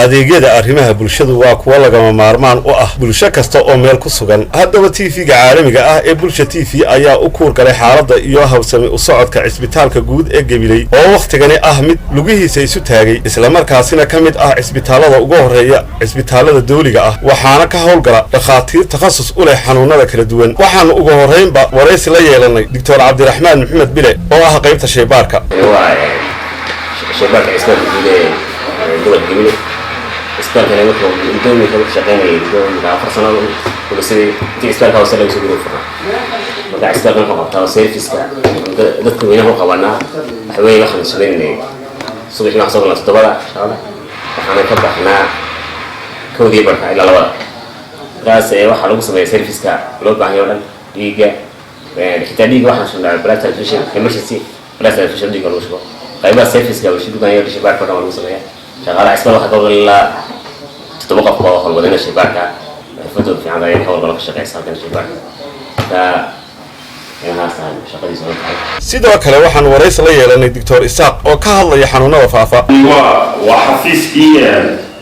adeegyada arrimaha bulshadu waa kuwa lagama maarmaan u ah bulsho kasta oo meel ku sugan. haddaba TV-ga caalamiga ah ee Bulsha TV ayaa u kuur galay xaaladda iyo hawsami u socodka cisbitaalka guud ee Gabiley oo waqtigani ah mid lugihiisa isu taagay isla markaasina ka mid ah cisbitaalada ugu horeeya cisbitaalada dawliga ah waxaana ka howlgala dhakhaatiir takhasus u leh xanuunada kala duwan. waxaan ugu horeynba wareysi la yeelanay Dr. Cabdiraxmaan Maxamed Bile oo ah qaybta shaybaarka. شباك إسبان في دول جميلة إسبان كان يروح يدوم يخلص شقينا يدوم كعفر سنة كل سنة تي إسبان كاو سنة يسوي روفنا مرجع إسبان كان فقط تاو سير في إسبان ذكر وينه هو قبلنا حوالي واحد سنين صبح ما حصلنا تطبع شغلة إحنا كبحنا كودي بركة إلى الوقت راس واحد لو سمي سير في إسبان لو بعدين ولا ليجا الحتة ليجا واحد شغلة بلا تلفزيون كمشي بلا تلفزيون دي كانوا شو قيمة سيرفيس قبل شو كان يقول شباك فرنا والمسؤولية شغال عسكر واحد قبل لا تتوقف قوة الودينة شباكها فتو في عملية حول بلوك الشقة يساعدنا شباك sidoo kale waxaan wareysi la yeelanay Dr. Isaaq oo ka hadlaya xanuunada faafa. waa xafiiskii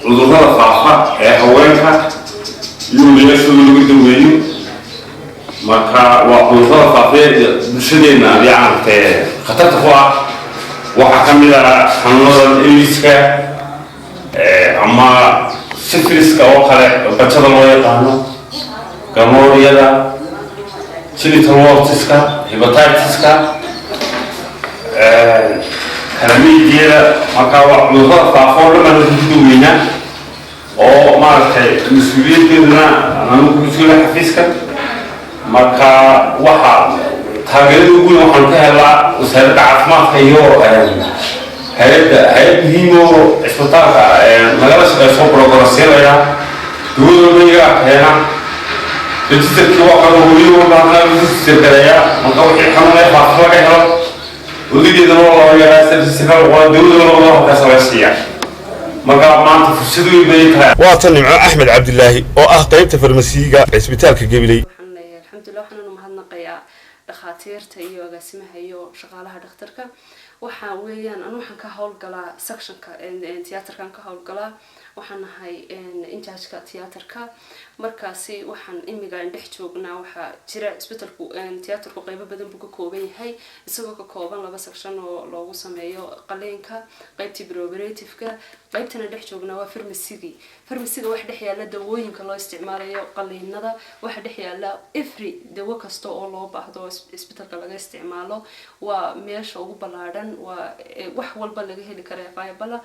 cudurrada faafa ee haweenka iyo meeshooda lagu daweeyo marka waa cudurrada faafa bulshadeena yaacantee khatarta ku ah waxaa ka mid ah xanuunada iliska ama syphiliska oo kale bajada loo yaqaano gonorrheada genital wartiska hepatitiska chlamydia marka waa cudurrada faafa oo dhan lagu daweynaa oo maaragtay mas'uuliyadeedana anagu ku sugan xafiiska marka waxa taageerada ugu weyn waxaan ka helaa wasaaradda caafimaadka iyo hay'ad muhiim oo isbitaalka nagala shaqeyso progressiinaya dawladda iyaga keena registerkii waa kala hooyo u baahnaa register gareeya marka wixii xanuunay faafa laga helo weligeedana waa laga yaraa certificate waa dawladda loo ka samaysiiya marka maanta fursad weyn bay tahay. waa tan Nimco Axmed Cabdilaahi oo ah qaybta farmasiga cisbitaalka Gabiley. alxamdulillah waxaan u mahadnaqayaa dhakhaatiirta iyo agaasimaha iyo shaqaalaha dhakhtarka waxa weeyaan anu waxaan ka howlgalaa sectionka theaterkan ka howlgalaa waxaan nahay in-charge-ka theaterka markaasi waxaan imiga dhex joognaa waxa jira isbitaalku theaterku qaybo badan buu ka kooban yahay isagoo ka kooban laba section oo loogu sameeyo qaleenka qaybtii preoperative-ka qaybtana dhex joognaa waa farmasiga wax dhex yaala dawooyinka loo isticmaalayo qaliinada waxa dhex yaala every dawo kasta oo loo baahdo isbitaalka laga isticmaalo waa meesha ugu ballaaran waa wax walba laga heli karo available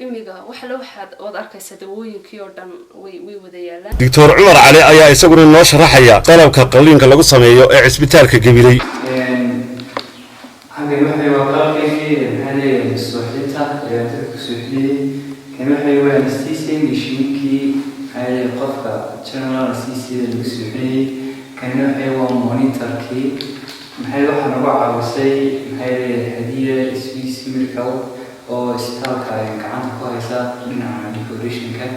imiga waxa la waxaad arkaysaa dawooyinkii oo dhan way wada yaalaan. Dr. Cumar Cali ayaa isaguna noo sharaxaya qalabka qaliinka lagu sameeyo ee cisbitaalka Gabiley. هذه وحي وقلبي هذه الصحيحة يعتبر صحيح كما هي ونستيسي مشيكي هذه قفة general نستيسي المسؤولي كما هي ومونيتور كي هذه واحد نوع عوسي هذه هدية سبيسي ملكو أو استالك كعنت كويسة من decoration كان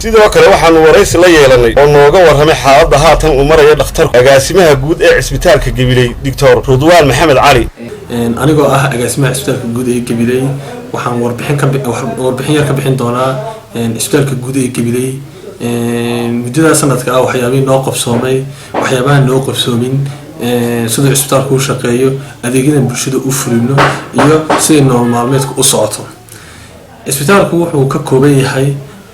sidoo kale waxaan wareysi la yeelanay oo nooga warramay xaaladda haatan uu marayo dhakhtarka agaasimaha guud ee cisbitaalka Gabiley Dr. Ridwaan Maxamed Cali. anigoo ah agaasimaha cisbitaalka guud ee Gabiley waxaan warbixin yar ka bixin doonaa cisbitaalka guud ee Gabiley muddada sanadka ah waxyaabihii noo qabsoomay waxyaabaha noo qabsoomin sida cisbitaalku u shaqeeyo adeegyada bulshada u fulino iyo sida nolol maalmeedku u socoto. cisbitaalku wuxuu ka kooban yahay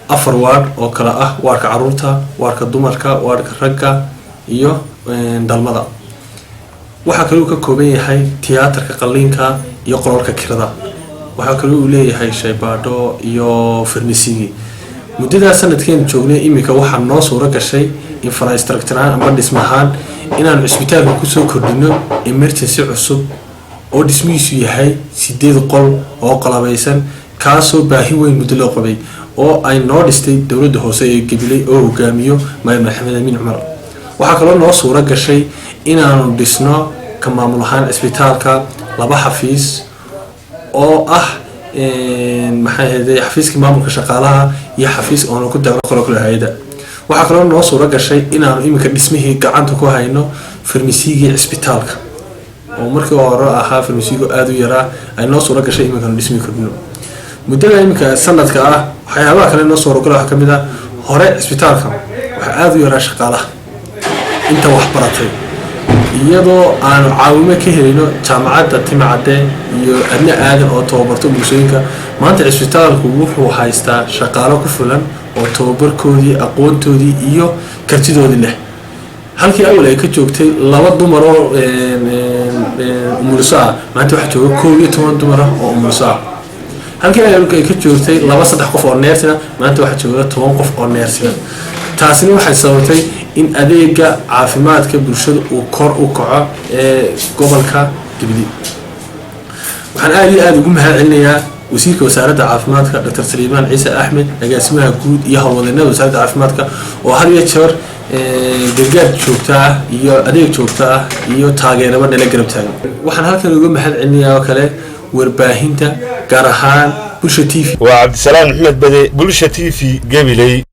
4 ward oo kala ah waarka caruurta, waarka dumarka, waarka ragga iyo dalmada. waxa kale uu ka kooban yahay tiyaatarka qaliinka iyo qololka kirada. waxa kale uu leeyahay shaybaadho iyo farmasiga. muddada sanadkeen joognay imika waxa noo suura gashay infrastructure ama dhismahaan inaan cisbitaalka ku soo kordhino emergency cusub oo dhismihiisu yahay 8 qol oo qalabaysan kaasoo baahi weyn muddo loo qabay oo ay noo dhistay dawladda hoose ee Gabiley oo hogaamiyo Maxamed Amiin Cumar. waxa kale oo noo suura gashay inaanu dhisno ka maamul ahaan cisbitaalka 2 xafiis oo ah xafiiska maamulka shaqaalaha iyo xafiis oo ku dagaalamo qolka hay'adda. waxa kale oo noo suura gashay inaanu imika dhismihii gacanta ku hayno farmasiga cisbitaalka oo markii hore ahaa farmasiga aad u yaraa ay noo suura gashay imika dhismihii kordhino. muddada iminka sanadka ah waxyaabaha kale noo soo rogala waxaa ka mid ah hore cisbitaalka waxaa aada u yaraa shaqaalaha inta wax baratay iyadoo aanu caawimo ka helino jaamacadda Timcadde iyo adna aadan oo tababarto bulshooyinka maanta cisbitaalku wuxuu haystaa shaqaalo ku filan oo tababarkoodii aqoontoodii iyo kartidoodii leh halkii awal ay ka joogtay laba dumar oo umulso ah maanta waxaa jooga 11 dumar oo umulso ah halkii ay ka joogtay laba saddex qof oo neersina maanta waxaa jooga 10 qof oo neersina taasina waxay sababtay in adeega caafimaadka bulshada uu kor u kaco ee gobolka Gabiley waxaan aad ugu mahadcelinayaa wasiirka wasaaradda caafimaadka Dr. Saliimaan Ciise Axmed agaasimaha guud iyo howlwadeennada wasaaradda caafimaadka oo had iyo jeer gargaar joogto ah iyo adeeg joogto ah iyo taageeraba nala garab taagan waxaan halkan uga mahadcelinayaa kale warbaahinta gaar ahaan Bulsha TV waa Cabdisalaam Maxmed Bade Bulsha TV Gabiley.